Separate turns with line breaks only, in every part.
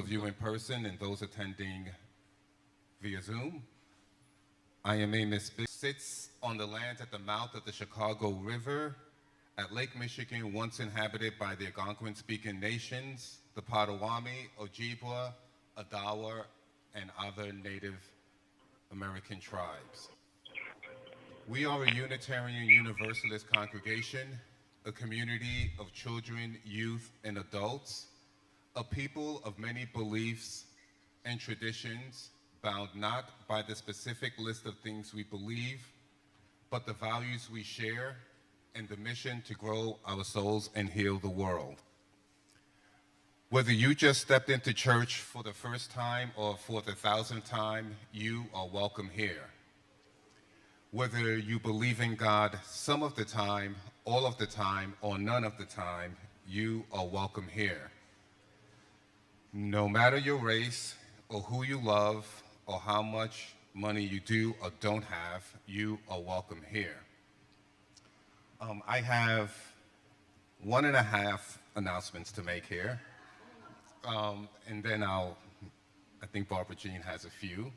of you in person and those attending via Zoom. I am Amos Biggs. Sits on the lands at the mouth of the Chicago River at Lake Michigan, once inhabited by the Algonquin-speaking nations, the Potawatomi, Ojibwa, Odawa, and other Native American tribes. We are a Unitarian Universalist congregation, a community of children, youth, and adults, a people of many beliefs and traditions, bound not by the specific list of things we believe, but the values we share and the mission to grow our souls and heal the world. Whether you just stepped into church for the first time or for the 1,000th time, you are welcome here. Whether you believe in God some of the time, all of the time, or none of the time, you are welcome here. No matter your race or who you love or how much money you do or don't have, you are welcome here. I have 1.5 announcements to make here. And then I think Barbara Jean has a few.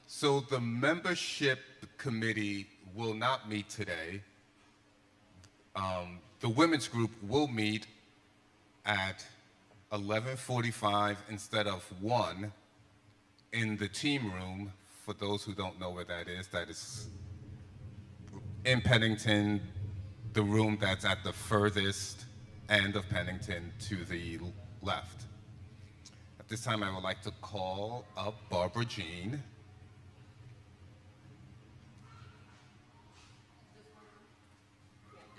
So the membership committee will not meet today. The women's group will meet at 11:45 instead of 1 in the team room. For those who don't know where that is in Pennington, the room that's at the furthest end of Pennington to the left. At this time, I would like to call up Barbara Jean.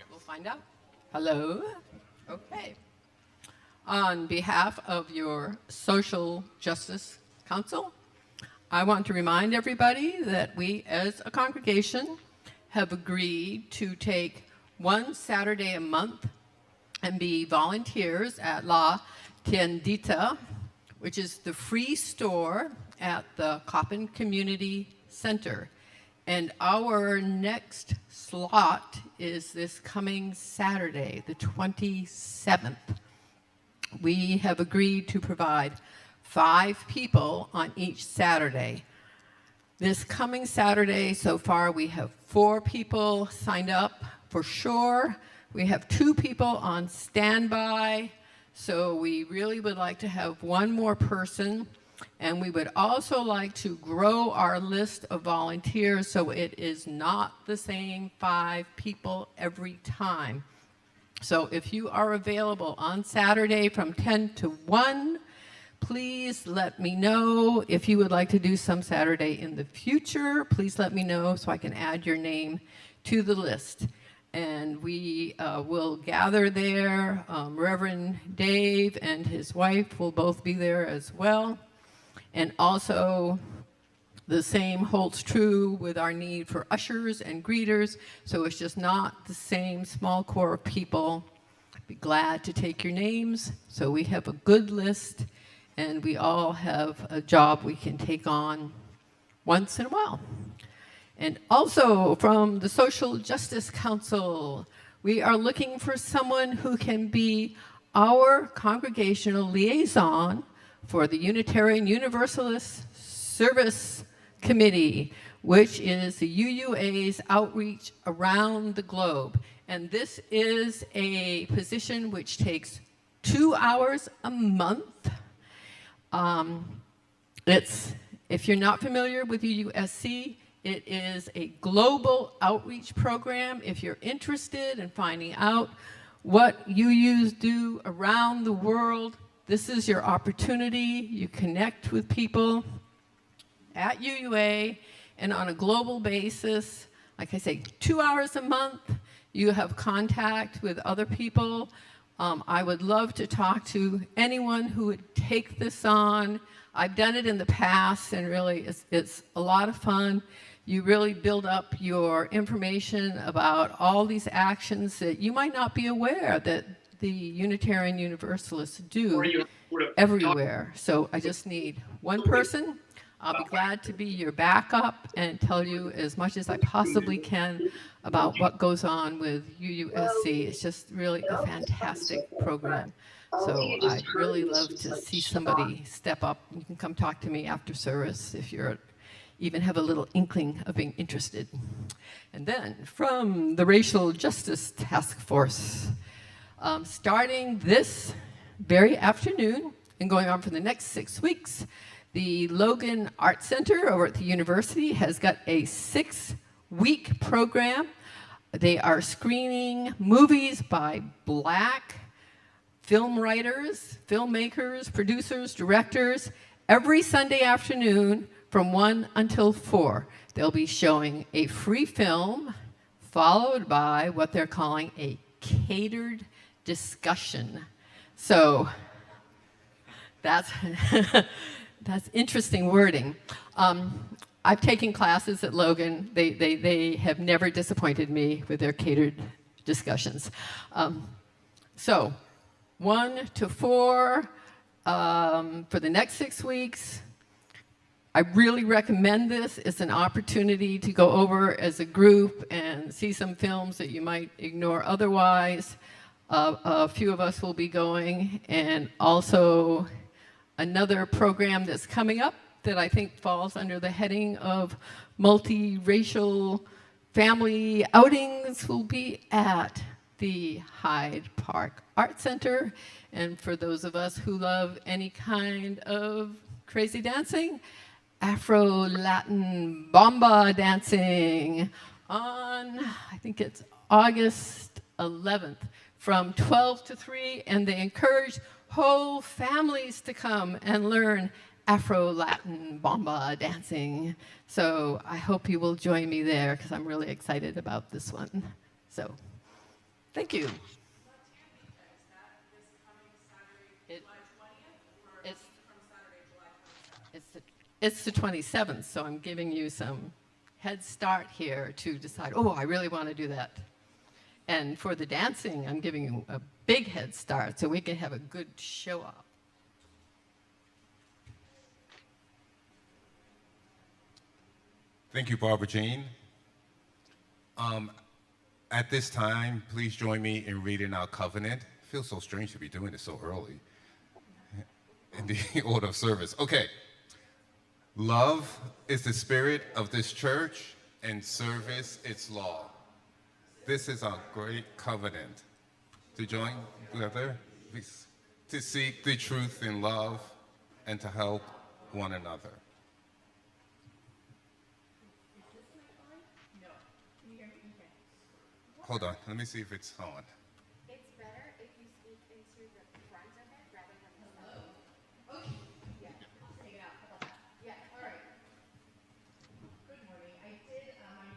We'll find out. Hello. Okay. On behalf of your Social Justice Council, I want to remind everybody that we as a congregation have agreed to take one Saturday a month and be volunteers at La Tiendita, which is the free store at the Coppin Community Center. And our next slot is this coming Saturday, the 27th. We have agreed to provide 5 people on each Saturday. This coming Saturday, so far, we have 4 people signed up for sure. We have 2 people on standby, so we really would like to have 1 more person, and we would also like to grow our list of volunteers so it is not the same 5 people every time. So if you are available on Saturday from 10 to 1, please let me know. If you would like to do some Saturday in the future, please let me know so I can add your name to the list. And we will gather there. Reverend Dave and his wife will both be there as well. And also, the same holds true with our need for ushers and greeters. So it's just not the same small core of people. I'd be glad to take your names so we have a good list and we all have a job we can take on once in a while. And also from the Social Justice Council, we are looking for someone who can be our congregational liaison for the Unitarian Universalist Service Committee, which is the UUA's outreach around the globe. And this is a position which takes 2 hours a month. If you're not familiar with UUSC, it is a global outreach program. If you're interested in finding out what UUs do around the world, this is your opportunity. You connect with people at UUA and on a global basis. Like I say, 2 hours a month. You have contact with other people. I would love to talk to anyone who would take this on. I've done it in the past, and really it's a lot of fun. You really build up your information about all these actions that you might not be aware that the Unitarian Universalists do everywhere. So I just need 1 person. I'll be glad to be your backup and tell you as much as I possibly can about what goes on with UUSC. It's just really a fantastic program. So I'd really love to see somebody step up. You can come talk to me after service if you're even have a little inkling of being interested. And then from the Racial Justice Task Force, starting this very afternoon and going on for the next 6 weeks, the Logan Art Center over at the university has got a 6-week program. They are screening movies by Black film writers, filmmakers, producers, directors, every Sunday afternoon from 1 until 4. They'll be showing a free film followed by what they're calling a catered discussion. So that's, that's interesting wording. I've taken classes at Logan. They have never disappointed me with their catered discussions. So 1 to 4 for the next 6 weeks. I really recommend this. It's an opportunity to go over as a group and see some films that you might ignore otherwise. A few of us will be going, and also another program that's coming up that I think falls under the heading of multiracial family outings will be at the Hyde Park Art Center. And for those of us who love any kind of crazy dancing, Afro-Latin bomba dancing on, I think it's August 11th from 12 to 3, and they encourage whole families to come and learn Afro-Latin bomba dancing. So I hope you will join me there because I'm really excited about this one. So thank you. It's the 27th, so I'm giving you some head start here to decide, oh, I really want to do that. And for the dancing, I'm giving you a big head start so we can have a good show up.
Thank you, Barbara Jean. At this time, please join me in reading our covenant. It feels so strange to be doing it so early in the order of service. Okay. Love is the spirit of this church, and service its law. This is our great covenant. To join together, to seek the truth in love, and to help one another. Hold on, let me see if it's on.
It's better if you speak into the front of it rather than the side. Okay. Yeah. Take it out. How about that? Yeah. All right. Good morning. My name is Mary, and I'm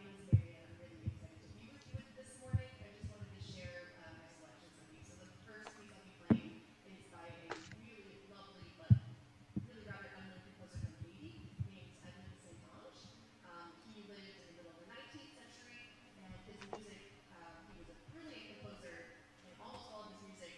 really excited to be with you this morning. I just wanted to share my selections with you. So the first piece I'll be playing is by a really lovely but really rather unknown composer from Haiti named Edmond Saint-Ange. He lived in the middle of the 19th century, and his music, he was a brilliant composer, and almost all of his music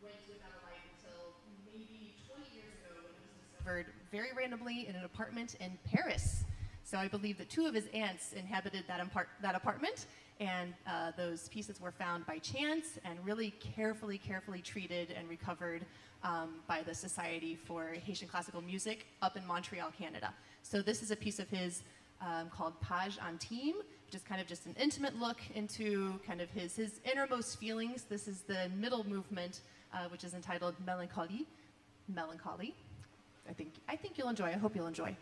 went without a life until maybe 20 years ago when it was discovered very randomly in an apartment in Paris. So I believe that 2 of his aunts inhabited that apartment, and those pieces were found by chance and really carefully treated and recovered by the Society for Haitian Classical Music up in Montreal, Canada. So this is a piece of his called Page Intime, which is kind of just an intimate look into kind of his innermost feelings. This is the middle movement, which is entitled Melancholy. I think you'll enjoy. I hope you'll enjoy.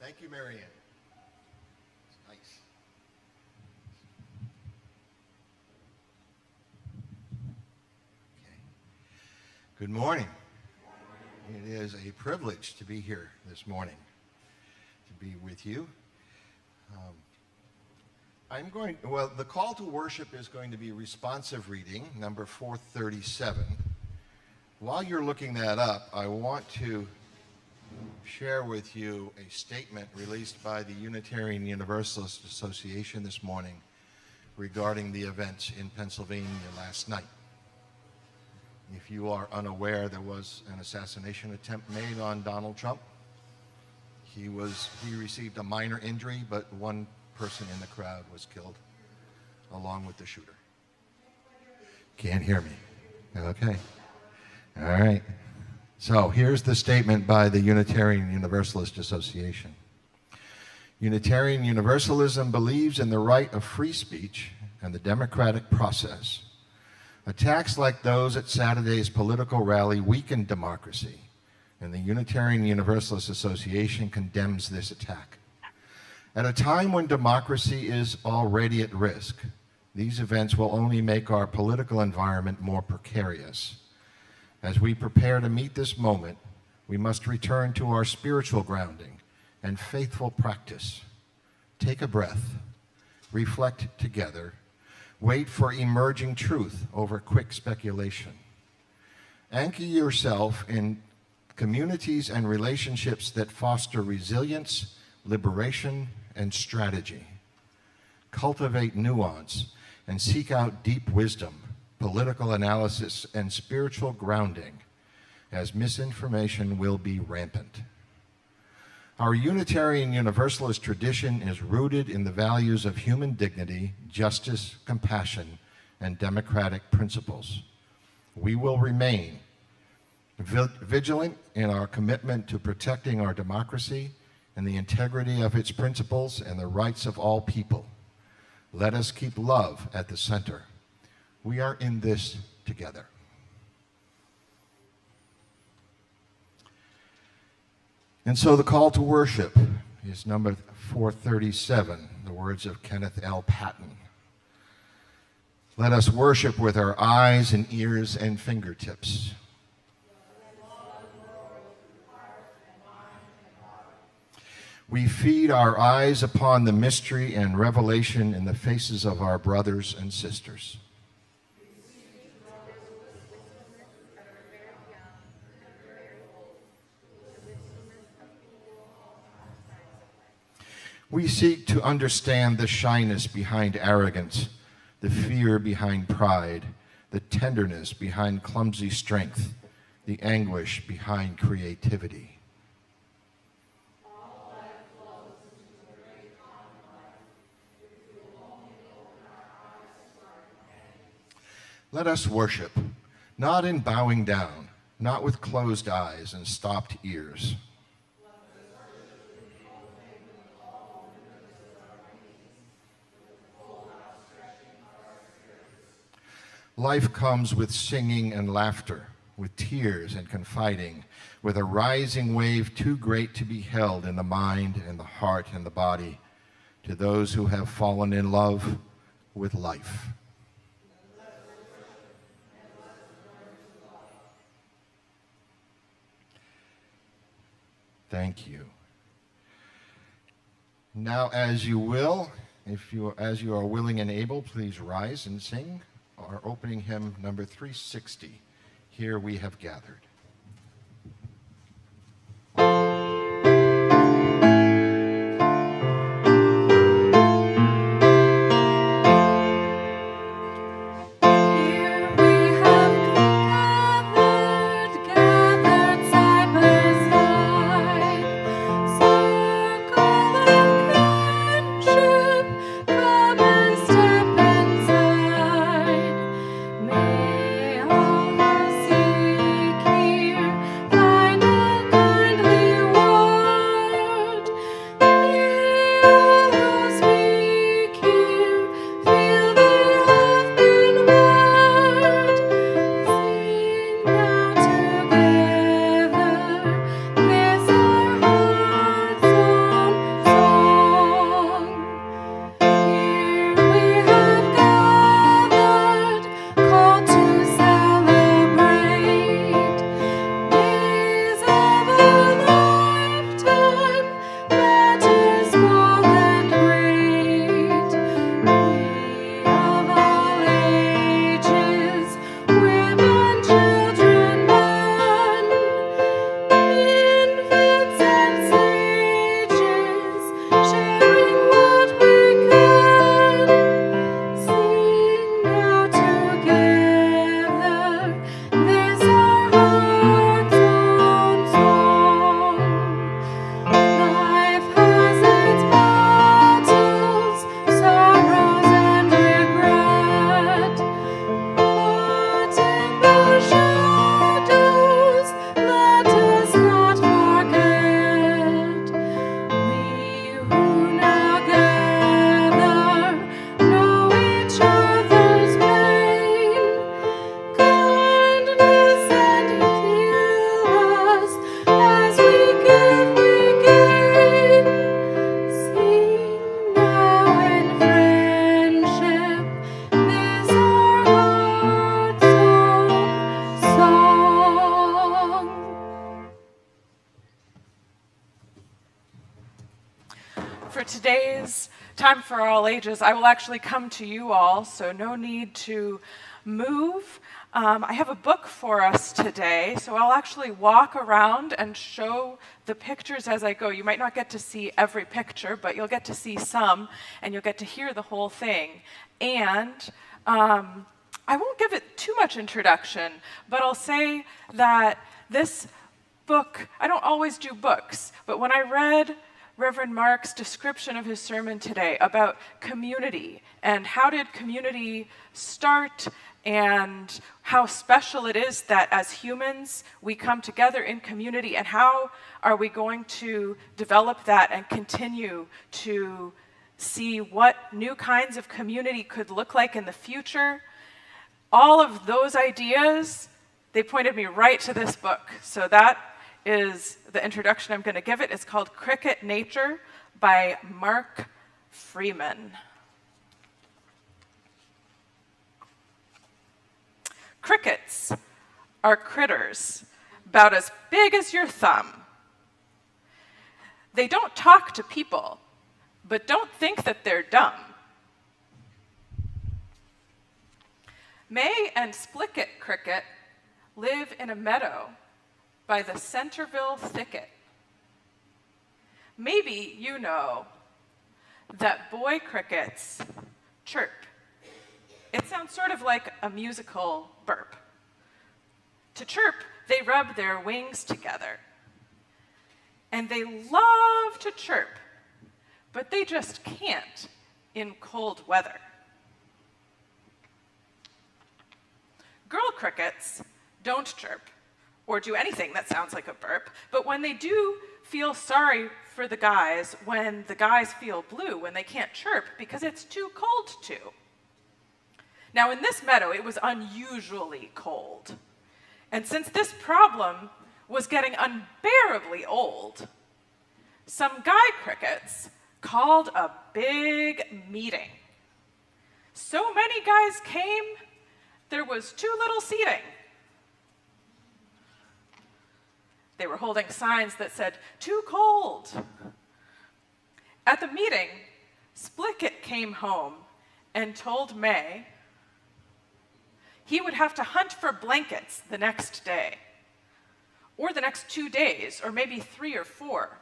Thank you, Mary Ann. Nice. Okay. Good morning. It is a privilege to be here this morning, to be with you. The call to worship is going to be responsive reading, number 437. While you're looking that up, I want to share with you a statement released by the Unitarian Universalist Association this morning regarding the events in Pennsylvania last night. If you are unaware, there was an assassination attempt made on Donald Trump. He received a minor injury, but one person in the crowd was killed along with the shooter. Can't hear me. Okay. All right. So here's the statement by the Unitarian Universalist Association. Unitarian Universalism believes in the right of free speech and the democratic process. Attacks like those at Saturday's political rally weaken democracy, and the Unitarian Universalist Association condemns this attack. At a time when democracy is already at risk, these events will only make our political environment more precarious. As we prepare to meet this moment, we must return to our spiritual grounding and faithful practice. Take a breath, reflect together, wait for emerging truth over quick speculation. Anchor yourself in communities and relationships that foster resilience, liberation, and strategy. Cultivate nuance and seek out deep wisdom, political analysis, and spiritual grounding, as misinformation will be rampant. Our Unitarian Universalist tradition is rooted in the values of human dignity, justice, compassion, and democratic principles. We will remain vigilant in our commitment to protecting our democracy and the integrity of its principles and the rights of all people. Let us keep love at the center. We are in this together. And so the call to worship is number 437, the words of Kenneth L. Patton. Let us worship with our eyes and ears and fingertips. We feed our eyes upon the mystery and revelation in the faces of our brothers and sisters. We seek to understand the shyness behind arrogance, the fear behind pride, the tenderness behind clumsy strength, the anguish behind creativity. Let us worship, not in bowing down, not with closed eyes and stopped ears. Life comes with singing and laughter, with tears and confiding, with a rising wave too great to be held in the mind and the heart and the body, to those who have fallen in love with life. Thank you. Now, as you will, as you are willing and able, please rise and sing our opening hymn, number 360, Here We Have Gathered.
May all who seek
time for all ages. I will actually come to you all, so no need to move. I have a book for us today, so I'll actually walk around and show the pictures as I go. You might not get to see every picture, but you'll get to see some, and you'll get to hear the whole thing. And I won't give it too much introduction, but I'll say that this book, I don't always do books, but when I read Reverend Mark's description of his sermon today about community and how did community start and how special it is that as humans we come together in community, and how are we going to develop that and continue to see what new kinds of community could look like in the future. All of those ideas, they pointed me right to this book. So that is the introduction I'm going to give it. It's called Cricket Nature by Mark Freeman. Crickets are critters about as big as your thumb. They don't talk to people, but don't think that they're dumb. May and Splicket cricket live in a meadow by the Centerville thicket. Maybe you know that boy crickets chirp. It sounds sort of like a musical burp. To chirp, they rub their wings together. And they love to chirp, but they just can't in cold weather. Girl crickets don't chirp or do anything that sounds like a burp, but when they do feel sorry for the guys, when the guys feel blue, when they can't chirp because it's too cold to. Now in this meadow, it was unusually cold. And since this problem was getting unbearably old, some guy crickets called a big meeting. So many guys came, there was too little seating. They were holding signs that said, "Too cold." At the meeting, Splicket came home and told May he would have to hunt for blankets the next day, or the next 2 days, or maybe 3 or 4.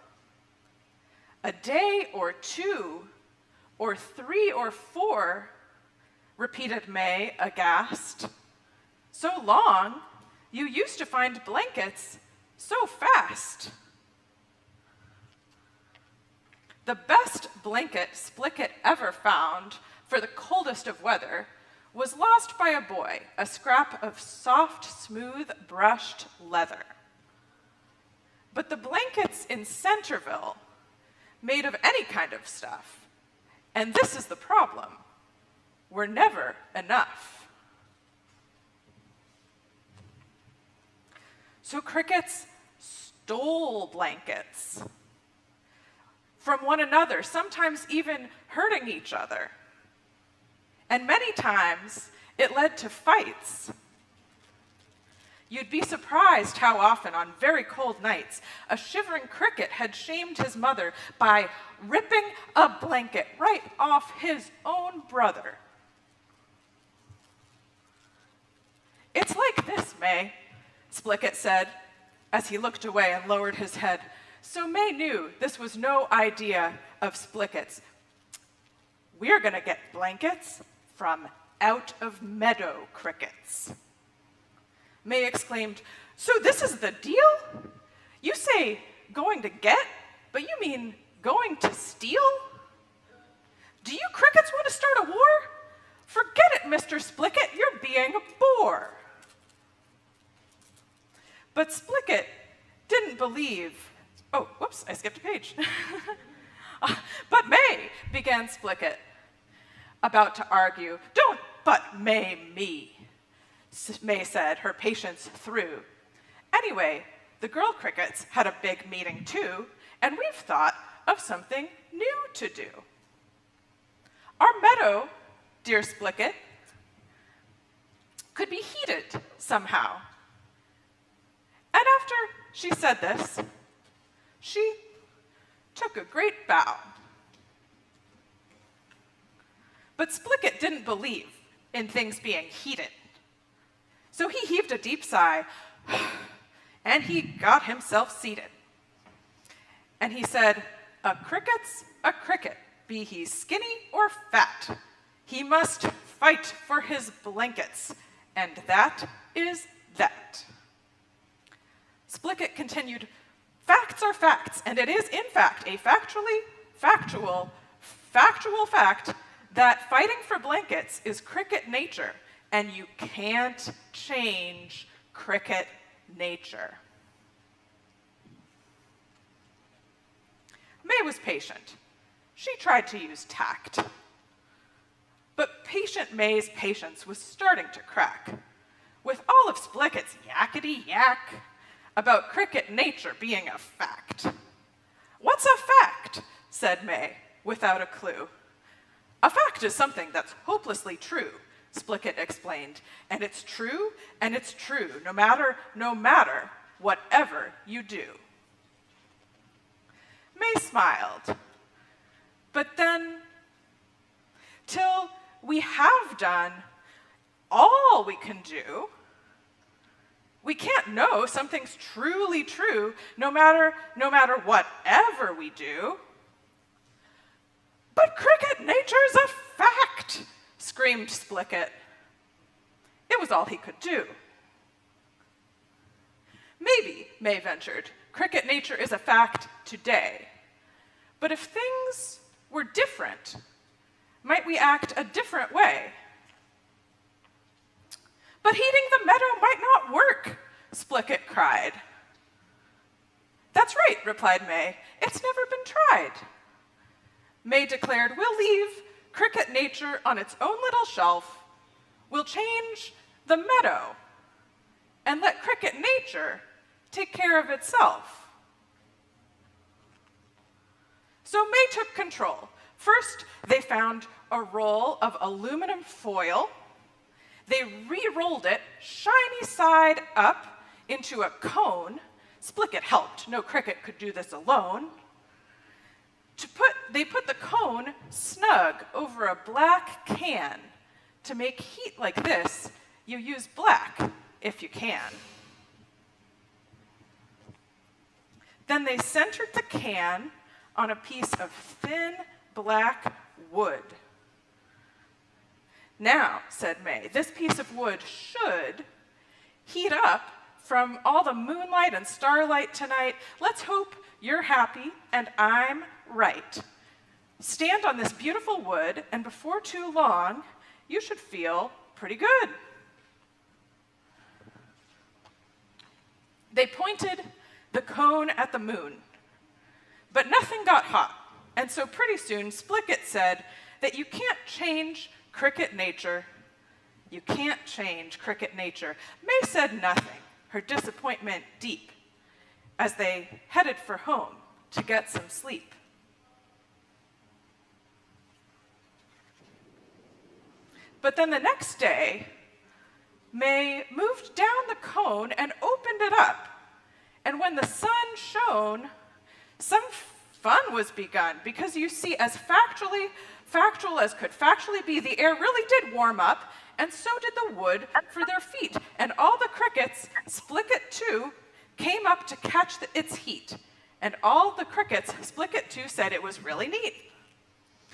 A day or 2, or 3 or 4, repeated May, aghast. So long, you used to find blankets so fast. The best blanket Splicket ever found for the coldest of weather was lost by a boy, a scrap of soft, smooth, brushed leather. But the blankets in Centerville, made of any kind of stuff, and this is the problem, were never enough. So crickets stole blankets from one another, sometimes even hurting each other. And many times, it led to fights. You'd be surprised how often, on very cold nights, a shivering cricket had shamed his mother by ripping a blanket right off his own brother. "It's like this, May," Splicket said, as he looked away and lowered his head. So May knew this was no idea of Splicket's. "We're going to get blankets from out of meadow crickets." May exclaimed, "So this is the deal? You say going to get, but you mean going to steal? Do you crickets want to start a war? Forget it, Mr. Splicket, you're being a bore." But Splicket didn't believe. Oh, whoops, I skipped a page. "But May," began Splicket, about to argue. "Don't but May me," May said, her patience through. "Anyway, the girl crickets had a big meeting too, and we've thought of something new to do. Our meadow, dear Splicket, could be heated somehow." And after she said this, she took a great bow. But Splicket didn't believe in things being heated. So he heaved a deep sigh, and he got himself seated. And he said, "A cricket's a cricket, be he skinny or fat. He must fight for his blankets, and that is that." Splicket continued, "Facts are facts, and it is in fact a factual fact that fighting for blankets is cricket nature, and you can't change cricket nature." May was patient. She tried to use tact. But patient May's patience was starting to crack. With all of Splicket's yakety-yak about cricket nature being a fact. "What's a fact?" said May, without a clue. "A fact is something that's hopelessly true," Splicket explained. "And it's true, and it's true, no matter whatever you do." May smiled. "But then, till we have done all we can do, we can't know something's truly true no matter whatever we do." "But cricket nature's a fact!" screamed Splicket. It was all he could do. "Maybe," May ventured, "cricket nature is a fact today. But if things were different, might we act a different way?" "But heating the meadow might not work," Splicket cried. "That's right," replied May. "It's never been tried." May declared, "We'll leave cricket nature on its own little shelf. We'll change the meadow and let cricket nature take care of itself." So May took control. First, they found a roll of aluminum foil. They re-rolled it shiny side up into a cone. Splicket helped. No cricket could do this alone. They put the cone snug over a black can. To make heat like this, you use black if you can. Then they centered the can on a piece of thin black wood. "Now," said May, "this piece of wood should heat up from all the moonlight and starlight tonight. Let's hope you're happy and I'm right. Stand on this beautiful wood, and before too long, you should feel pretty good." They pointed the cone at the moon, but nothing got hot, and so pretty soon Splicket said that you can't change cricket nature. You can't change cricket nature. May said nothing, her disappointment deep, as they headed for home to get some sleep. But then the next day, May moved down the cone and opened it up. And when the sun shone, some fun was begun, because you see, as factual as could factually be, the air really did warm up, and so did the wood for their feet. And all the crickets, Splicket too, came up to catch its heat. And all the crickets, Splicket too, said it was really neat.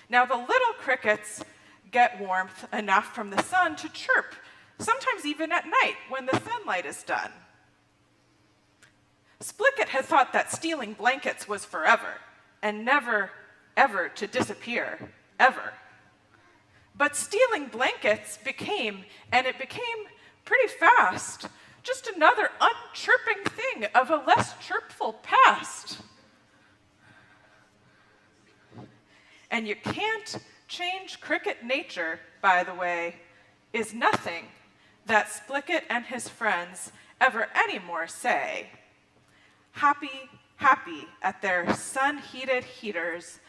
Now the little crickets get warmth enough from the sun to chirp, sometimes even at night when the sunlight is done. Splicket had thought that stealing blankets was forever and never, ever to disappear, ever. But stealing blankets became pretty fast, just another unchirping thing of a less chirpful past. And "you can't change cricket nature," by the way, is nothing that Splicket and his friends ever anymore say. Happy, happy at their sun-heated heaters,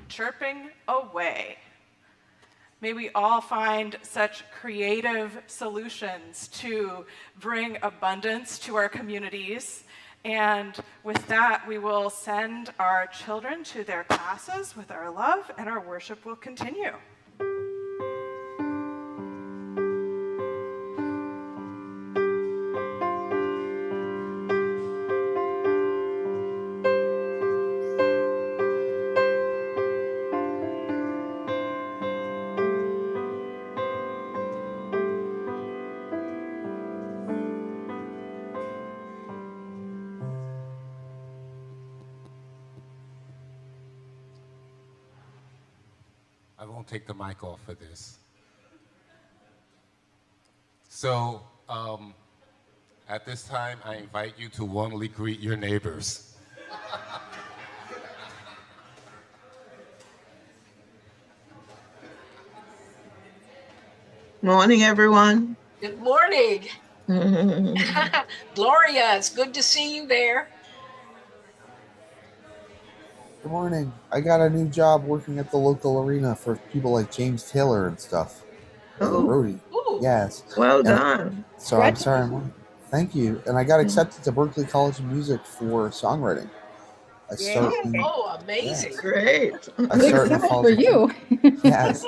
chirping away. May we all find such creative solutions to bring abundance to our communities. And with that, we will send our children to their classes with our love, and our worship will continue.
don't take the mic off for this. So, at this time, I invite you to warmly greet your neighbors.
Morning, everyone.
Good morning. Gloria, it's good to see you there.
Good morning. I got a new job working at the local arena for people like James Taylor and stuff. As a
Oh,
roadie.
Ooh.
Yes.
well
And
done.
so I'm sorry. Thank you. And I got accepted to Berklee College of Music for songwriting. I start in,
Oh, amazing.
yes.
Great.
I start in the fall.
for you.
Yes.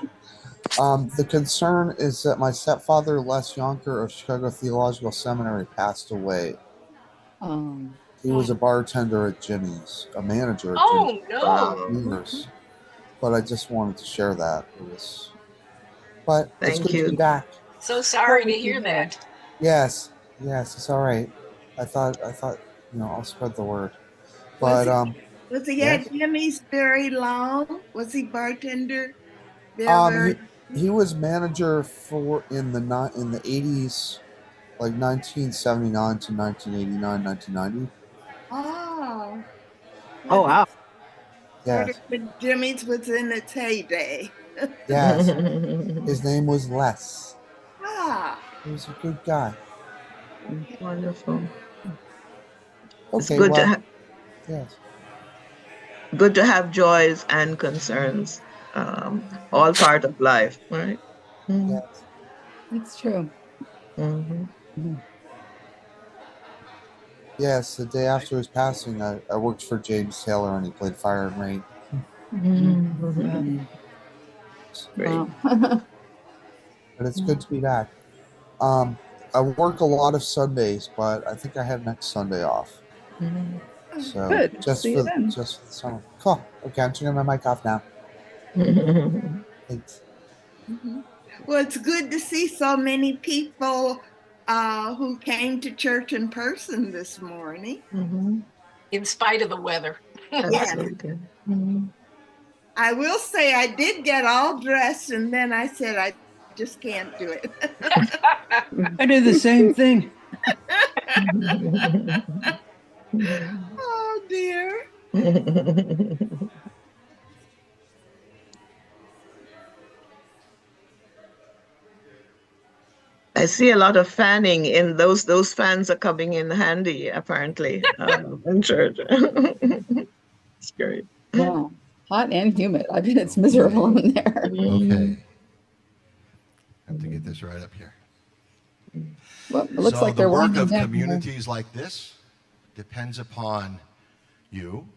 The concern is that my stepfather, Les Yonker of Chicago Theological Seminary, passed away. He was a bartender at Jimmy's, a manager at
Oh,
Jimmy's
no.
Wow.
for years. But I just wanted to share that. But it's
Thank
good to
you.
be back.
So sorry to hear that.
Yes, it's all right. I thought, I'll spread the word. But
Was he
yes.
at Jimmy's very long? Was he bartender there?
He was manager in the 80s, like 1979 to 1989, 1990.
Oh.
Oh, wow.
Yes,
When Jimmy's was in its heyday.
yes. His name was Les.
Ah.
He was a good guy.
Wonderful. It's
Okay,
good
well,
to
yes.
good to have joys and concerns, all part of life, right?
Yes.
It's true.
Yes, the day after his passing, I worked for James Taylor and he played Fire and Rain.
Great.
But it's good to be back. I work a lot of Sundays, but I think I have next Sunday off. So
Good.
just
See
for
you then.
the summer. Cool. Okay, I'm turning my mic off now. Thanks.
Well, it's good to see so many people who came to church in person this morning.
In spite of the weather.
Absolutely.
I will say I did get all dressed and then I said I just can't do it.
I did the same thing.
Oh dear.
I see a lot of fanning in those fans are coming in handy apparently in church. It's great.
Yeah. Hot and humid. I bet it's miserable in there.
Okay. Have to get this right up here.
Well, it looks
So
like
the
they're
work
winding
of
down.
communities like this depends upon you,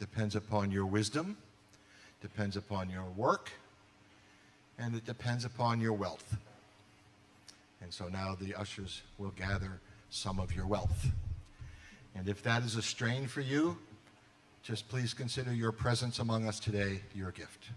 depends upon your wisdom, depends upon your work, and it depends upon your wealth. And so now the ushers will gather some of your wealth. And if that is a strain for you, just please consider your presence among us today your gift.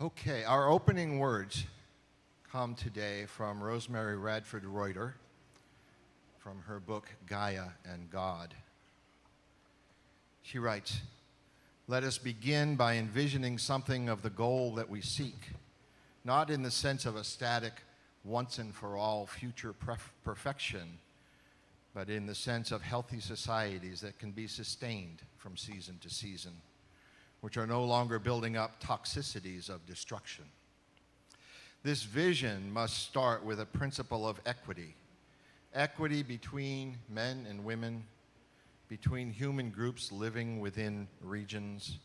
Okay, our opening words come today from Rosemary Radford Reuter from her book Gaia and God. She writes, "Let us begin by envisioning something of the goal that we seek, not in the sense of a static, once and for all future perfection, but in the sense of healthy societies that can be sustained from season to season, which are no longer building up toxicities of destruction. This vision must start with a principle of equity. Equity between men and women, between human groups living within regions,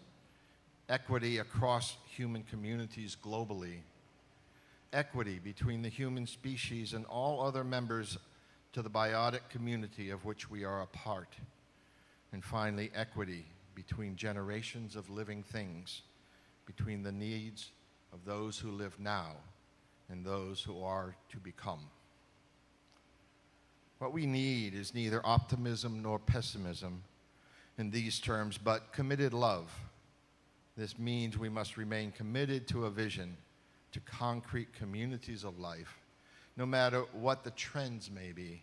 equity across human communities globally, equity between the human species and all other members to the biotic community of which we are a part, and finally, equity between generations of living things, between the needs of those who live now and those who are to become. What we need is neither optimism nor pessimism in these terms, but committed love. This means we must remain committed to a vision, to concrete communities of life, no matter what the trends may be.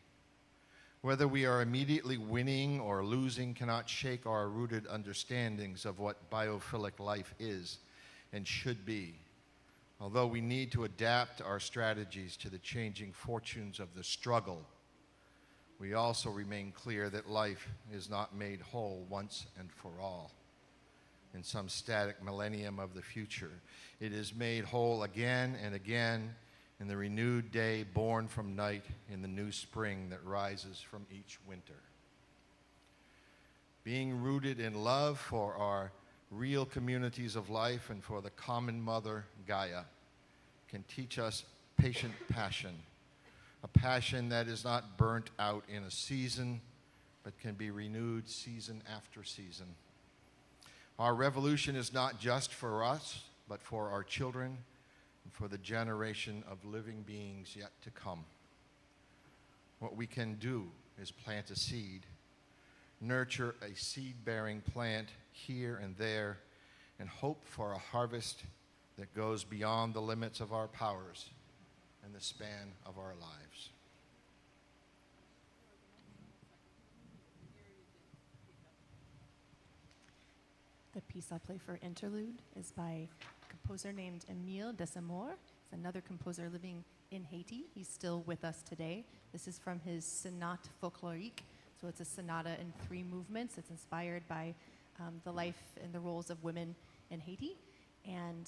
Whether we are immediately winning or losing cannot shake our rooted understandings of what biophilic life is and should be. Although we need to adapt our strategies to the changing fortunes of the struggle, we also remain clear that life is not made whole once and for all in some static millennium of the future. It is made whole again and again in the renewed day born from night, in the new spring that rises from each winter. Being rooted in love for our real communities of life and for the common mother, Gaia, can teach us patient passion, a passion that is not burnt out in a season, but can be renewed season after season. Our revolution is not just for us, but for our children and for the generation of living beings yet to come. What we can do is plant a seed, nurture a seed-bearing plant here and there, and hope for a harvest that goes beyond the limits of our powers and the span of our lives.
The piece I'll play for interlude is by a composer named Émile Desamore. He's another composer living in Haiti. He's still with us today. This is from his Sonate Folklorique. So it's a sonata in 3 movements. It's inspired by the life and the roles of women in Haiti. And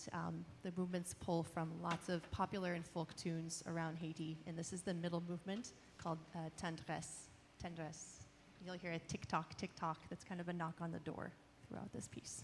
the movements pull from lots of popular and folk tunes around Haiti. And this is the middle movement called Tendresse. Tendresse. You'll hear a tick-tock, tick-tock. That's kind of a knock on the door throughout this piece.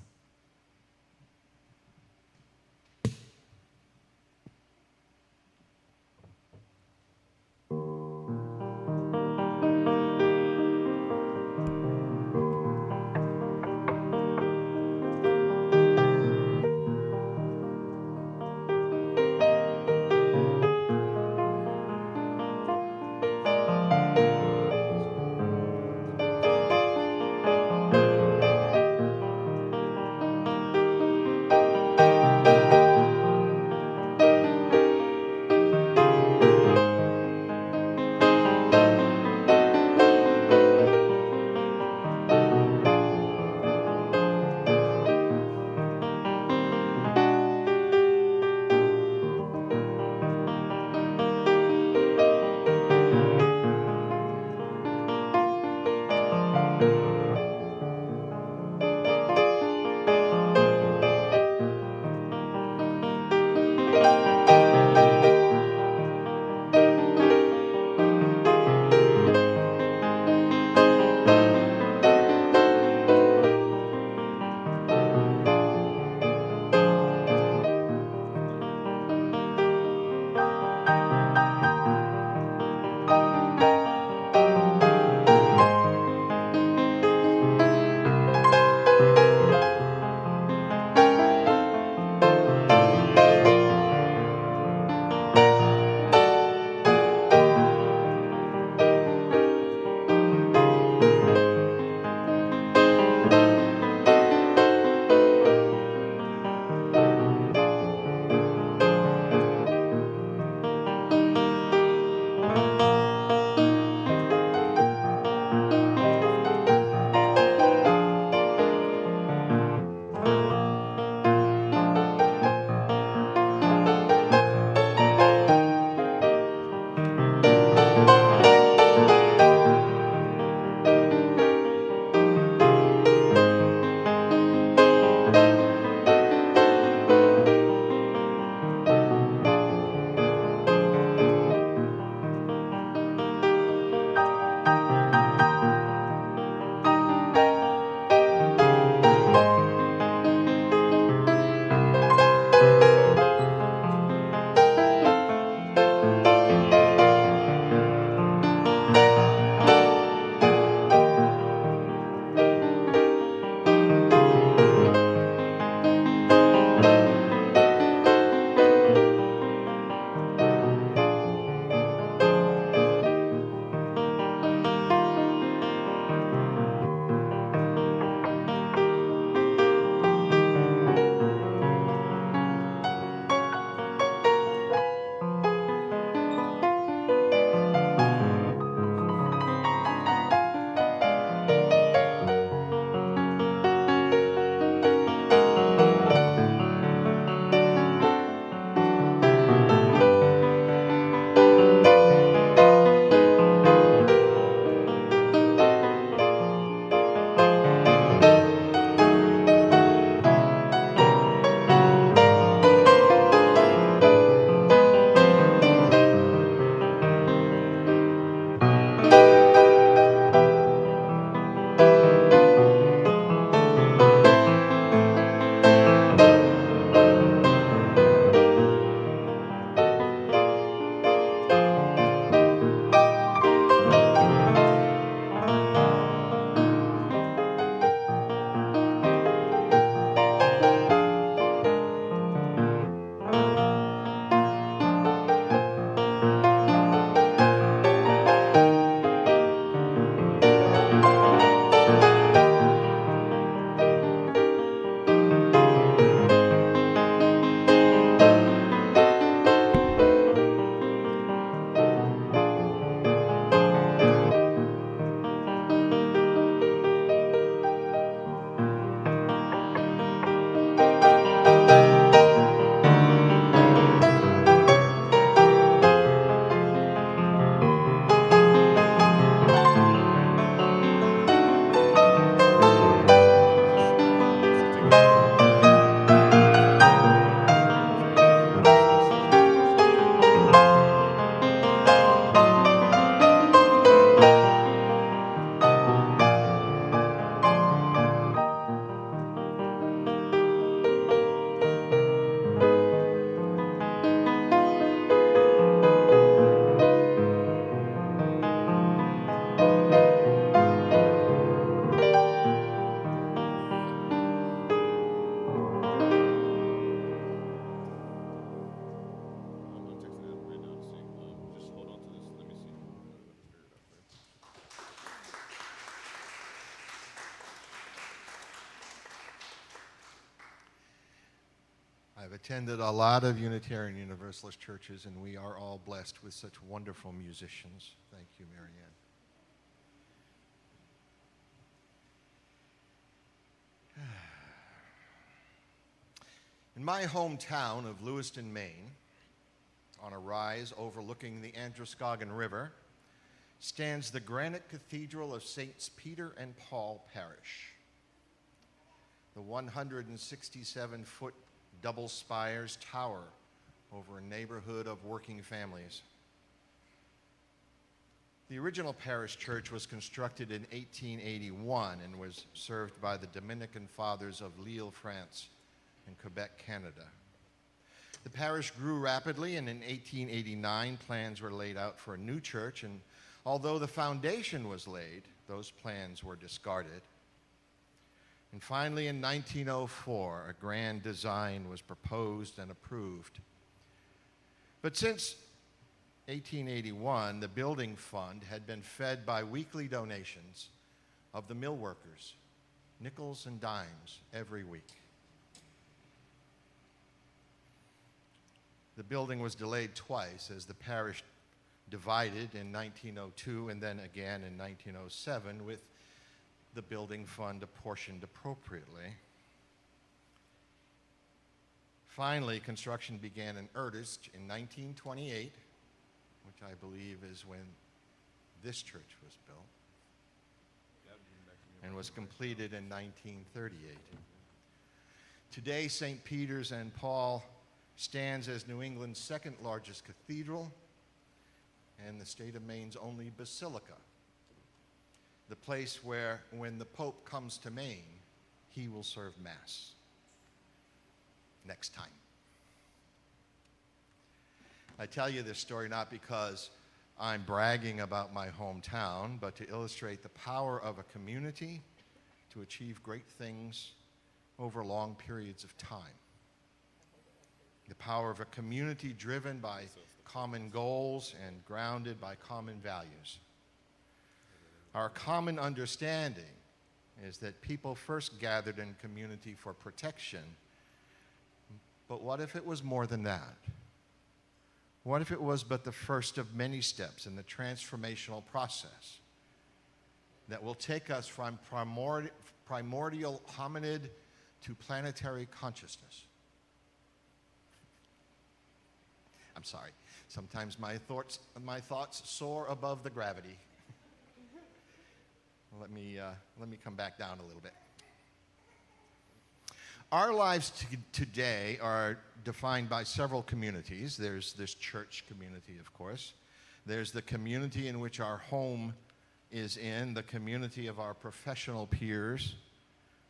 I've attended a lot of Unitarian Universalist churches, and we are all blessed with such wonderful musicians. Thank you, Marianne. In my hometown of Lewiston, Maine, on a rise overlooking the Androscoggin River, stands the granite cathedral of Saints Peter and Paul Parish. The 167-foot double spires tower over a neighborhood of working families. The original parish church was constructed in 1881 and was served by the Dominican Fathers of Lille, France, and Quebec, Canada. The parish grew rapidly, and in 1889, plans were laid out for a new church, and although the foundation was laid, those plans were discarded. And finally, in 1904, a grand design was proposed and approved. But since 1881, the building fund had been fed by weekly donations of the mill workers, nickels and dimes every week. The building was delayed twice as the parish divided in 1902 and then again in 1907 with the building fund apportioned appropriately. Finally, construction began in earnest in 1928, which I believe is when this church was built, and was completed in 1938. Today, St. Peter's and Paul stands as New England's second largest cathedral and the state of Maine's only basilica, the place where, when the Pope comes to Maine, he will serve Mass next time. I tell you this story not because I'm bragging about my hometown, but to illustrate the power of a community to achieve great things over long periods of time. The power of a community driven by common goals and grounded by common values. Our common understanding is that people first gathered in community for protection, but what if it was more than that? What if it was but the first of many steps in the transformational process that will take us from primordial hominid to planetary consciousness? I'm sorry. Sometimes my thoughts soar above the gravity. Let me come back down a little bit. Our lives today are defined by several communities. There's this church community, of course. There's the community in which our home is in, the community of our professional peers.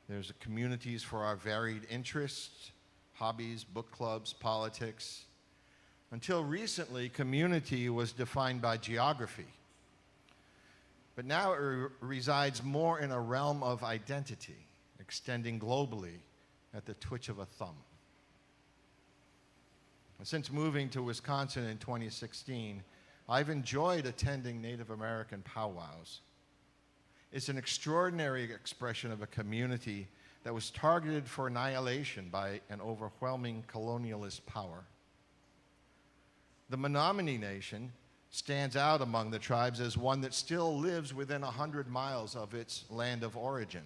There's communities for our varied interests, hobbies, book clubs, politics. Until recently, community was defined by geography. But now it resides more in a realm of identity, extending globally at the twitch of a thumb. And since moving to Wisconsin in 2016, I've enjoyed attending Native American powwows. It's an extraordinary expression of a community that was targeted for annihilation by an overwhelming colonialist power. The Menominee Nation stands out among the tribes as one that still lives within 100 miles of its land of origin.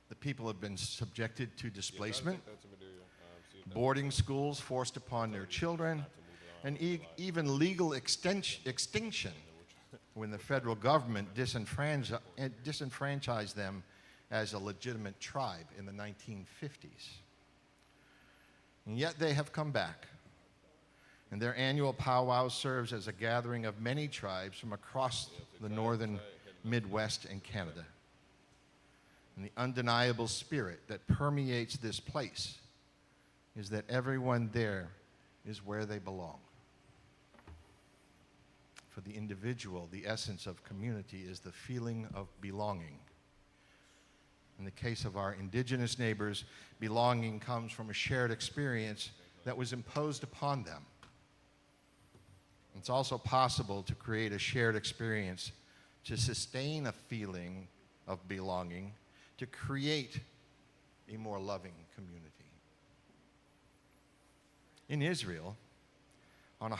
The people have been subjected to displacement, boarding schools forced upon their children, and even legal extinction when the federal government disenfranchised them as a legitimate tribe in the 1950s. And yet they have come back. And their annual powwow serves as a gathering of many tribes from across the northern Midwest and Canada. And the undeniable spirit that permeates this place is that everyone there is where they belong. For the individual, the essence of community is the feeling of belonging. In the case of our indigenous neighbors, belonging comes from a shared experience that was imposed upon them. It's also possible to create a shared experience to sustain a feeling of belonging, to create a more loving community. in Israel, on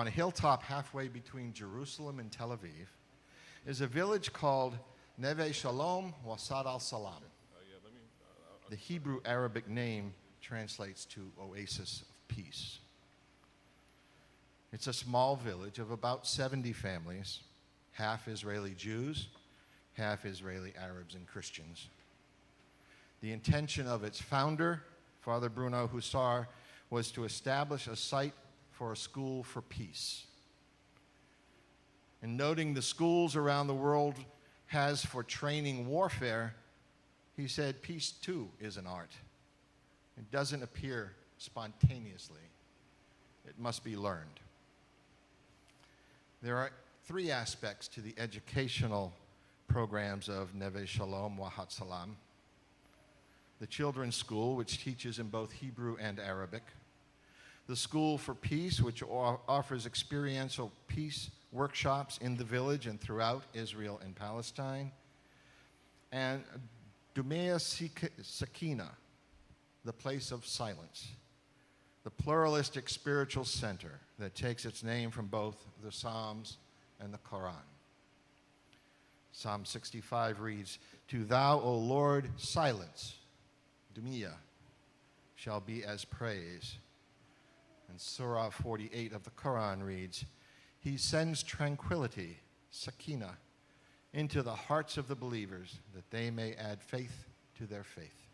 a hilltop halfway between Jerusalem and Tel Aviv, is a village called Neve Shalom Wasad al-Salam. The Hebrew Arabic name translates to Oasis of Peace. It's a small village of about 70 families, half Israeli Jews, half Israeli Arabs and Christians. The intention of its founder, Father Bruno Hussar, was to establish a site for a school for peace. And noting the schools around the world has for training warfare, he said peace too is an art. It doesn't appear spontaneously. It must be learned. There are three aspects to the educational programs of Neve Shalom Wahat Salam. The children's school, which teaches in both Hebrew and Arabic. The School for Peace, which offers experiential peace workshops in the village and throughout Israel and Palestine. And Dumea Sakina, the place of silence, the pluralistic spiritual center that takes its name from both the Psalms and the Quran. Psalm 65 reads, "To thou, O Lord, silence, Dumia, shall be as praise." And Surah 48 of the Quran reads, "He sends tranquility, sakina, into the hearts of the believers, that they may add faith to their faith."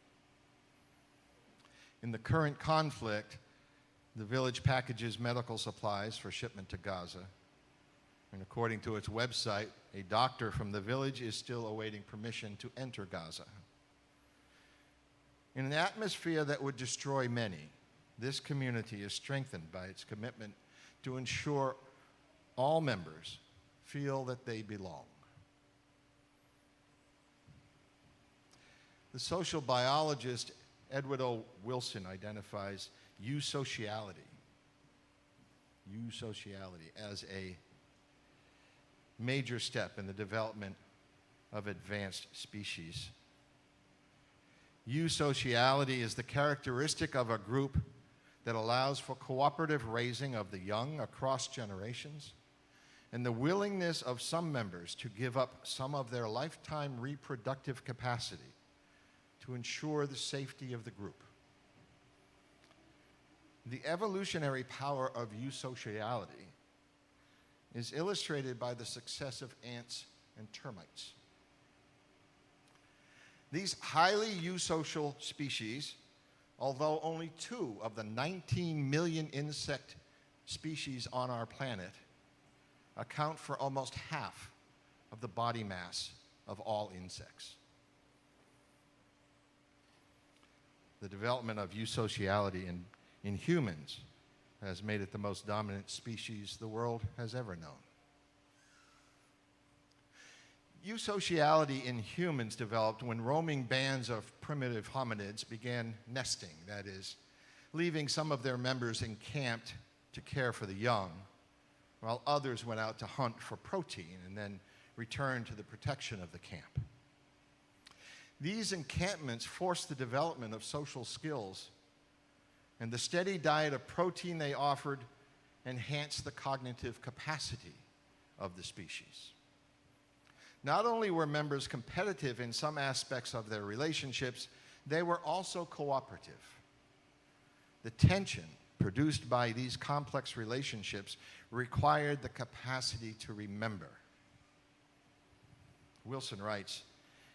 In the current conflict, the village packages medical supplies for shipment to Gaza. And according to its website, a doctor from the village is still awaiting permission to enter Gaza. In an atmosphere that would destroy many, this community is strengthened by its commitment to ensure all members feel that they belong. The social biologist Edward O. Wilson identifies eusociality as a major step in the development of advanced species. Eusociality is the characteristic of a group that allows for cooperative raising of the young across generations and the willingness of some members to give up some of their lifetime reproductive capacity to ensure the safety of the group. The evolutionary power of eusociality is illustrated by the success of ants and termites. These highly eusocial species, although only 2 of the 19 million insect species on our planet, account for almost half of the body mass of all insects. The development of eusociality in humans has made it the most dominant species the world has ever known. Eusociality in humans developed when roaming bands of primitive hominids began nesting, that is, leaving some of their members encamped to care for the young, while others went out to hunt for protein and then returned to the protection of the camp. These encampments forced the development of social skills, and the steady diet of protein they offered enhanced the cognitive capacity of the species. Not only were members competitive in some aspects of their relationships, they were also cooperative. The tension produced by these complex relationships required the capacity to remember. Wilson writes,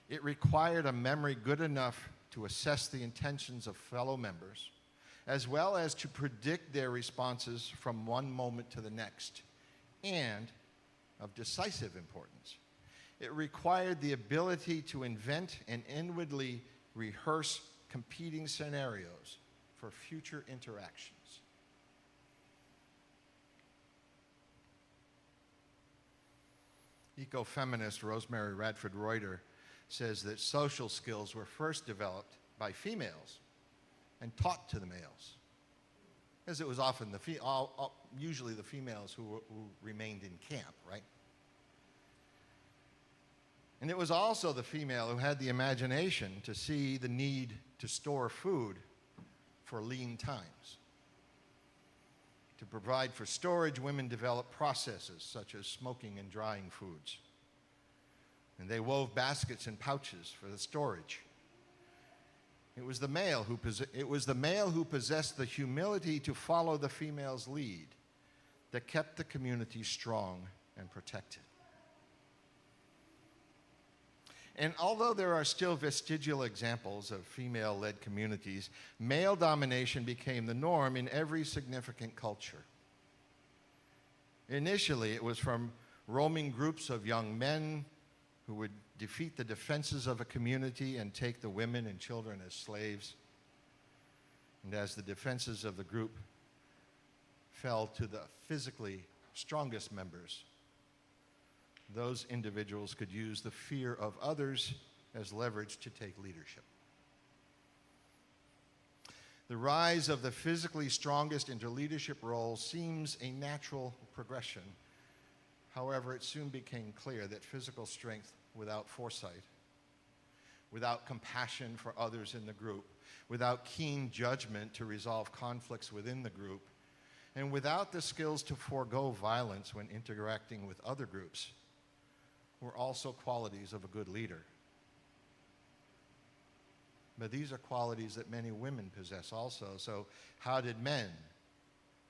"It required a memory good enough to assess the intentions of fellow members, as well as to predict their responses from one moment to the next, and, of decisive importance, it required the ability to invent and inwardly rehearse competing scenarios for future interactions." Ecofeminist Rosemary Radford Reuter says that social skills were first developed by females and taught to the males, as it was often usually the females who remained in camp, right? And it was also the female who had the imagination to see the need to store food for lean times. To provide for storage, women developed processes such as smoking and drying foods. And they wove baskets and pouches for the storage. It was the male who possessed the humility to follow the female's lead that kept the community strong and protected. And although there are still vestigial examples of female-led communities, male domination became the norm in every significant culture. Initially, it was from roaming groups of young men who would defeat the defenses of a community and take the women and children as slaves. And as the defenses of the group fell to the physically strongest members, those individuals could use the fear of others as leverage to take leadership. The rise of the physically strongest into leadership roles seems a natural progression. However, it soon became clear that physical strength without foresight, without compassion for others in the group, without keen judgment to resolve conflicts within the group, and without the skills to forego violence when interacting with other groups, were also qualities of a good leader. But these are qualities that many women possess also. So how did men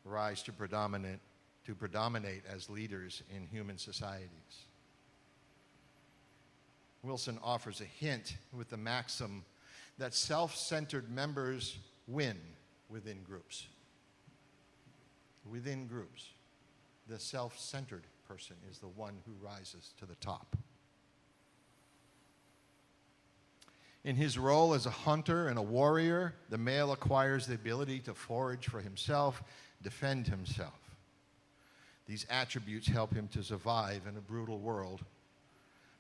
rise to predominate as leaders in human societies? Wilson offers a hint with the maxim that self-centered members win within groups. Within groups, the self-centered person is the one who rises to the top. In his role as a hunter and a warrior, the male acquires the ability to forage for himself, defend himself. These attributes help him to survive in a brutal world.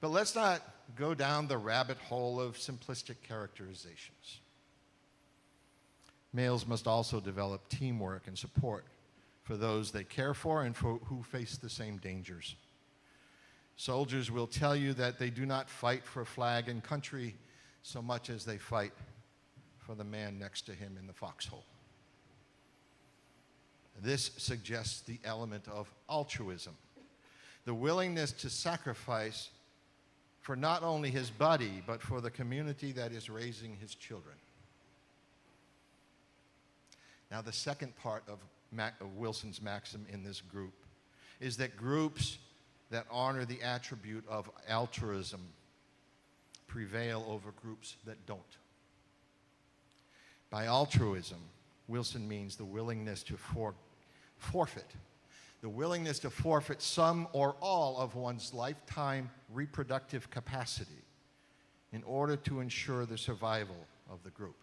But let's not go down the rabbit hole of simplistic characterizations. Males must also develop teamwork and support for those they care for and for who face the same dangers. Soldiers will tell you that they do not fight for flag and country so much as they fight for the man next to him in the foxhole. This suggests the element of altruism, the willingness to sacrifice for not only his buddy, but for the community that is raising his children. Now, the second part of Wilson's maxim in this group is that groups that honor the attribute of altruism prevail over groups that don't. By altruism, Wilson means the willingness to forfeit some or all of one's lifetime reproductive capacity in order to ensure the survival of the group.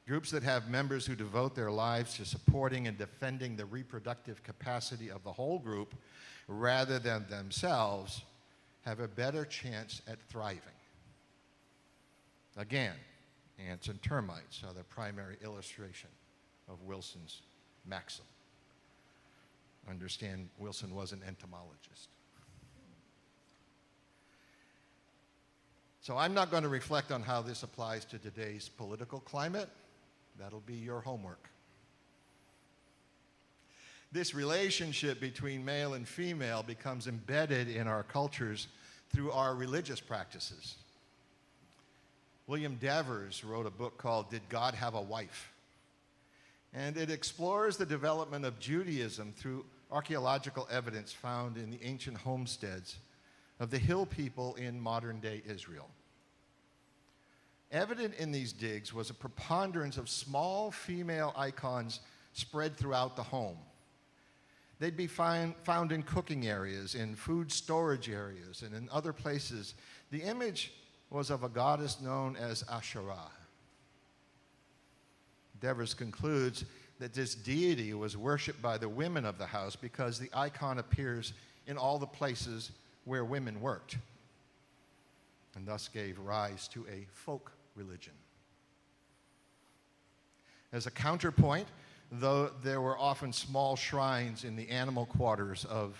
Groups that have members who devote their lives to supporting and defending the reproductive capacity of the whole group rather than themselves have a better chance at thriving. Again, ants and termites are the primary illustration of Wilson's maxim. Understand, Wilson was an entomologist. So I'm not going to reflect on how this applies to today's political climate. That'll be your homework. This relationship between male and female becomes embedded in our cultures through our religious practices. William Devers wrote a book called Did God Have a Wife? And it explores the development of Judaism through archaeological evidence found in the ancient homesteads of the hill people in modern-day Israel. Evident in these digs was a preponderance of small female icons spread throughout the home. They'd be found in cooking areas, in food storage areas, and in other places. The image was of a goddess known as Asherah. Devers concludes that this deity was worshipped by the women of the house because the icon appears in all the places where women worked, and thus gave rise to a folk religion. As a counterpoint, though there were often small shrines in the animal quarters of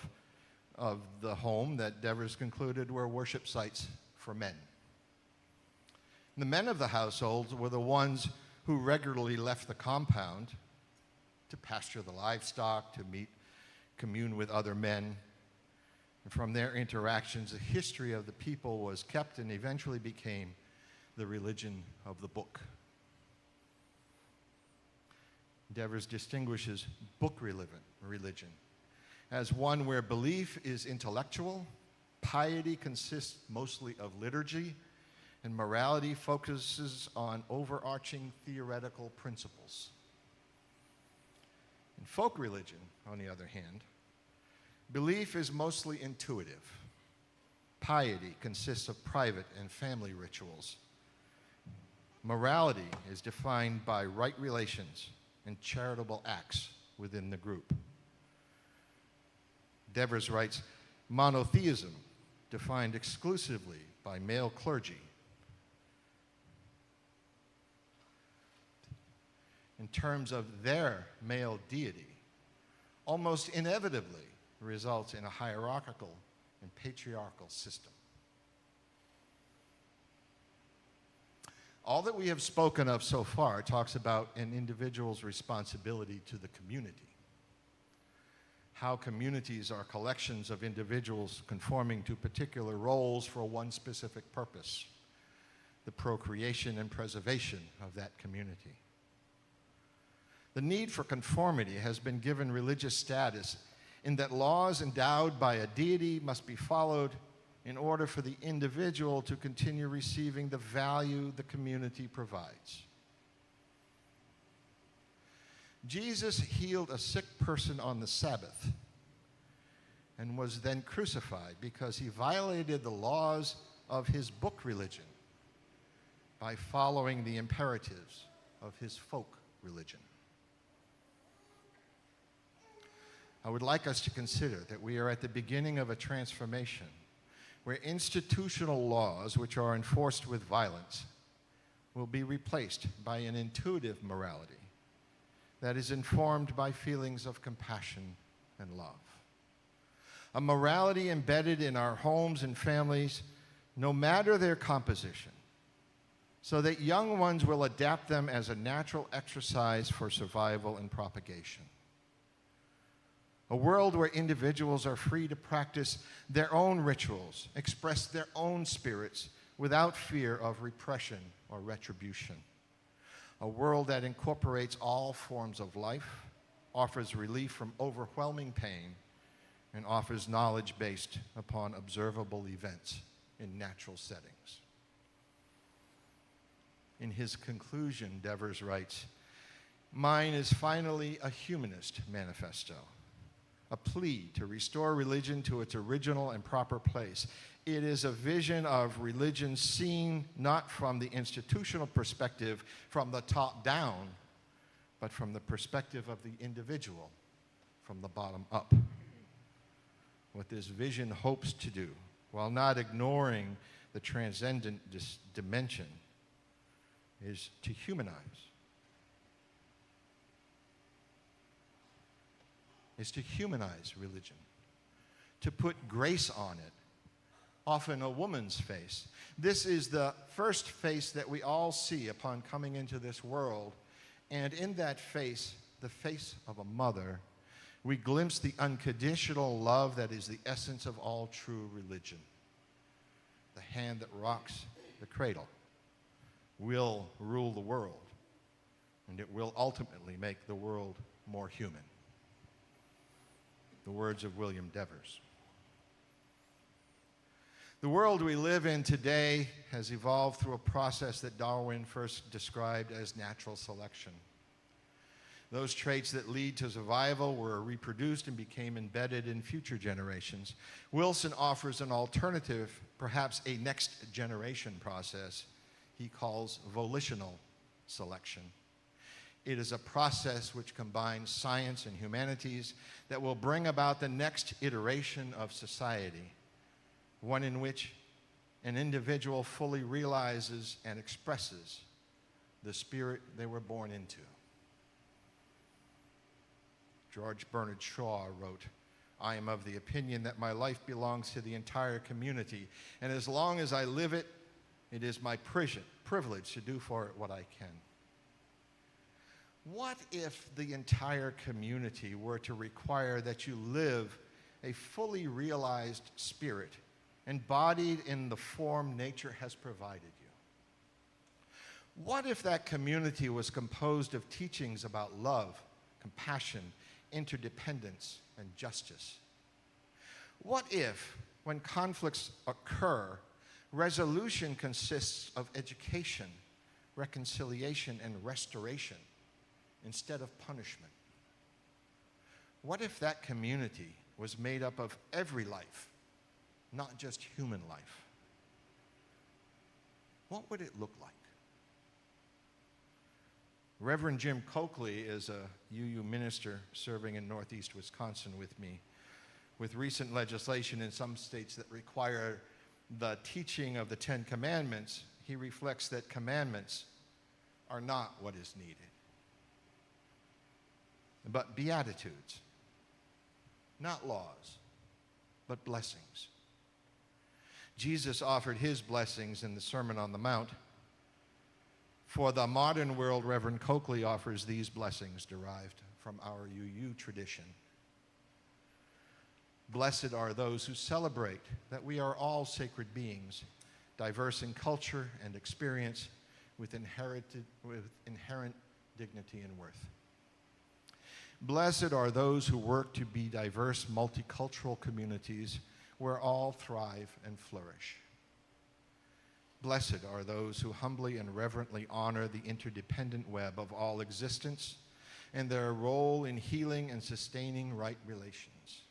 the home that Devers concluded were worship sites for men. The men of the household were the ones who regularly left the compound to pasture the livestock, to commune with other men. And from their interactions, the history of the people was kept and eventually became the religion of the book. Devers distinguishes book religion as one where belief is intellectual, piety consists mostly of liturgy, and morality focuses on overarching theoretical principles. In folk religion, on the other hand, belief is mostly intuitive. Piety consists of private and family rituals. Morality is defined by right relations and charitable acts within the group. Devers writes, monotheism, defined exclusively by male clergy, in terms of their male deity, almost inevitably results in a hierarchical and patriarchal system. All that we have spoken of so far talks about an individual's responsibility to the community. How communities are collections of individuals conforming to particular roles for one specific purpose, the procreation and preservation of that community. The need for conformity has been given religious status in that laws endowed by a deity must be followed in order for the individual to continue receiving the value the community provides. Jesus healed a sick person on the Sabbath and was then crucified because he violated the laws of his book religion by following the imperatives of his folk religion. I would like us to consider that we are at the beginning of a transformation where institutional laws which are enforced with violence will be replaced by an intuitive morality that is informed by feelings of compassion and love. A morality embedded in our homes and families, no matter their composition, so that young ones will adapt them as a natural exercise for survival and propagation. A world where individuals are free to practice their own rituals, express their own spirits without fear of repression or retribution. A world that incorporates all forms of life, offers relief from overwhelming pain, and offers knowledge based upon observable events in natural settings. In his conclusion, Devers writes, "Mine is finally a humanist manifesto, a plea to restore religion to its original and proper place. It is a vision of religion seen not from the institutional perspective, from the top down, but from the perspective of the individual, from the bottom up. What this vision hopes to do, while not ignoring the transcendent dimension, is to humanize. Is to humanize religion, to put grace on it, often a woman's face. This is the first face that we all see upon coming into this world, and in that face, the face of a mother, we glimpse the unconditional love that is the essence of all true religion. The hand that rocks the cradle will rule the world, and it will ultimately make the world more human." The words of William Devers. The world we live in today has evolved through a process that Darwin first described as natural selection. Those traits that lead to survival were reproduced and became embedded in future generations. Wilson offers an alternative, perhaps a next generation process he calls volitional selection. It is a process which combines science and humanities that will bring about the next iteration of society, one in which an individual fully realizes and expresses the spirit they were born into. George Bernard Shaw wrote, "I am of the opinion that my life belongs to the entire community, and as long as I live it, it is my privilege to do for it what I can." What if the entire community were to require that you live a fully realized spirit, embodied in the form nature has provided you? What if that community was composed of teachings about love, compassion, interdependence, and justice? What if, when conflicts occur, resolution consists of education, reconciliation, and restoration instead of punishment? What if that community was made up of every life, not just human life? What would it look like? Reverend Jim Coakley is a UU minister serving in Northeast Wisconsin with me. With recent legislation in some states that require the teaching of the Ten Commandments, he reflects that commandments are not what is needed, but beatitudes, not laws, but blessings. Jesus offered his blessings in the Sermon on the Mount. For the modern world, Reverend Coakley offers these blessings derived from our UU tradition. Blessed are those who celebrate that we are all sacred beings, diverse in culture and experience, with inherent dignity and worth. Blessed are those who work to be diverse, multicultural communities where all thrive and flourish. Blessed are those who humbly and reverently honor the interdependent web of all existence and their role in healing and sustaining right relations.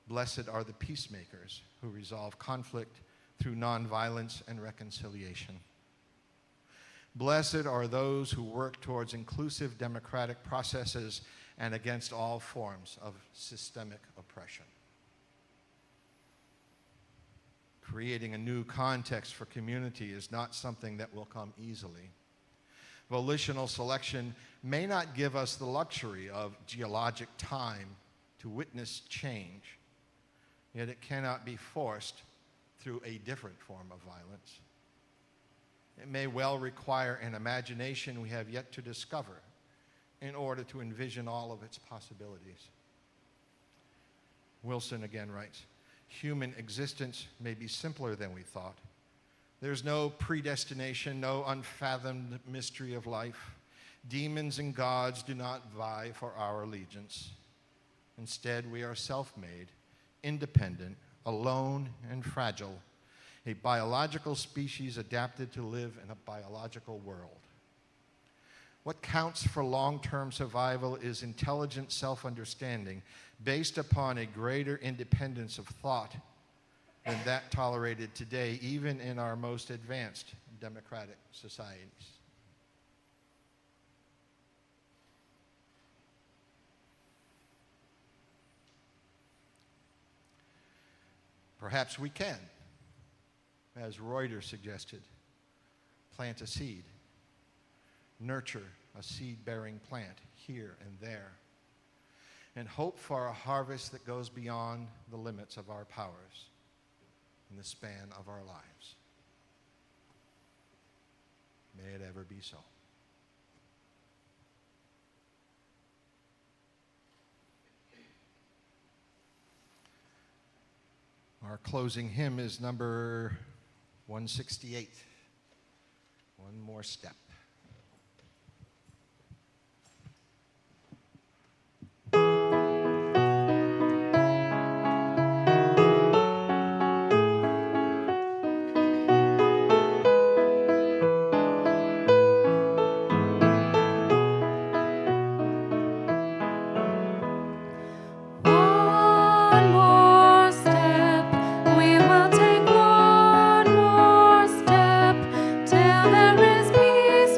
Blessed are the peacemakers who resolve conflict through nonviolence and reconciliation. Blessed are those who work towards inclusive democratic processes and against all forms of systemic oppression. Creating a new context for community is not something that will come easily. Volitional selection may not give us the luxury of geologic time to witness change, yet it cannot be forced through a different form of violence. It may well require an imagination we have yet to discover in order to envision all of its possibilities. Wilson again writes, human existence may be simpler than we thought. There's no predestination, no unfathomed mystery of life. Demons and gods do not vie for our allegiance. Instead, we are self-made, independent, alone, and fragile, a biological species adapted to live in a biological world. What counts for long-term survival is intelligent self-understanding based upon a greater independence of thought than that tolerated today, even in our most advanced democratic societies. Perhaps we can, as Reuter suggested, plant a seed, nurture a seed-bearing plant here and there, and hope for a harvest that goes beyond the limits of our powers in the span of our lives. May it ever be so. Our closing hymn is number 168, One More Step.
One more step, we will take one more step till there is peace.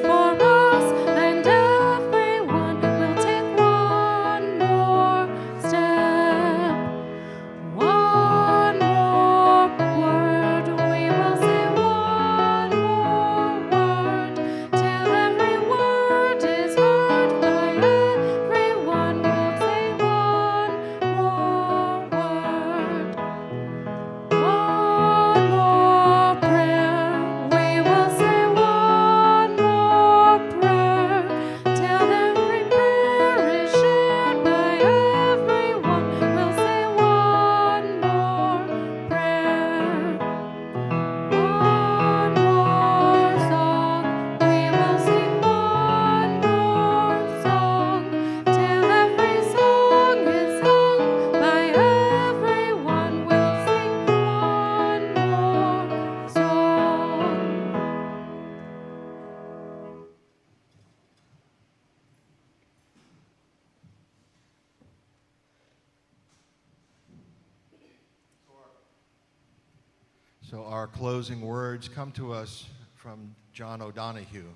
So our closing words come to us from John O'Donohue.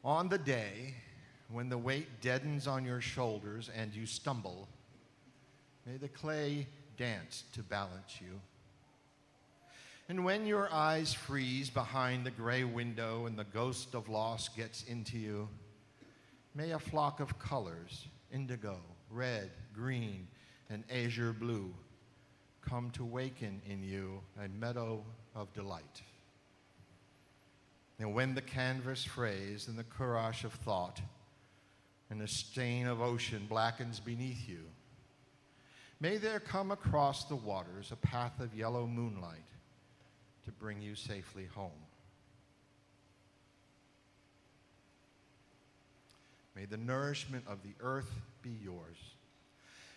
On the day when the weight deadens on your shoulders and you stumble, may the clay dance to balance you. And when your eyes freeze behind the gray window and the ghost of loss gets into you, may a flock of colors, indigo, red, green, and azure blue, come to waken in you a meadow of delight. And when the canvas frays and the courage of thought and the stain of ocean blackens beneath you, may there come across the waters a path of yellow moonlight to bring you safely home. May the nourishment of the earth be yours.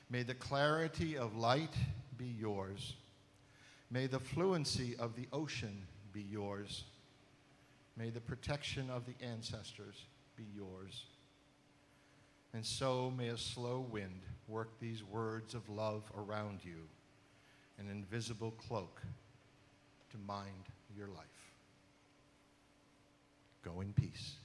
May the clarity of light be yours. May the fluency of the ocean be yours. May the protection of the ancestors be yours. And so may a slow wind work these words of love around you, an invisible cloak to mind your life. Go in peace.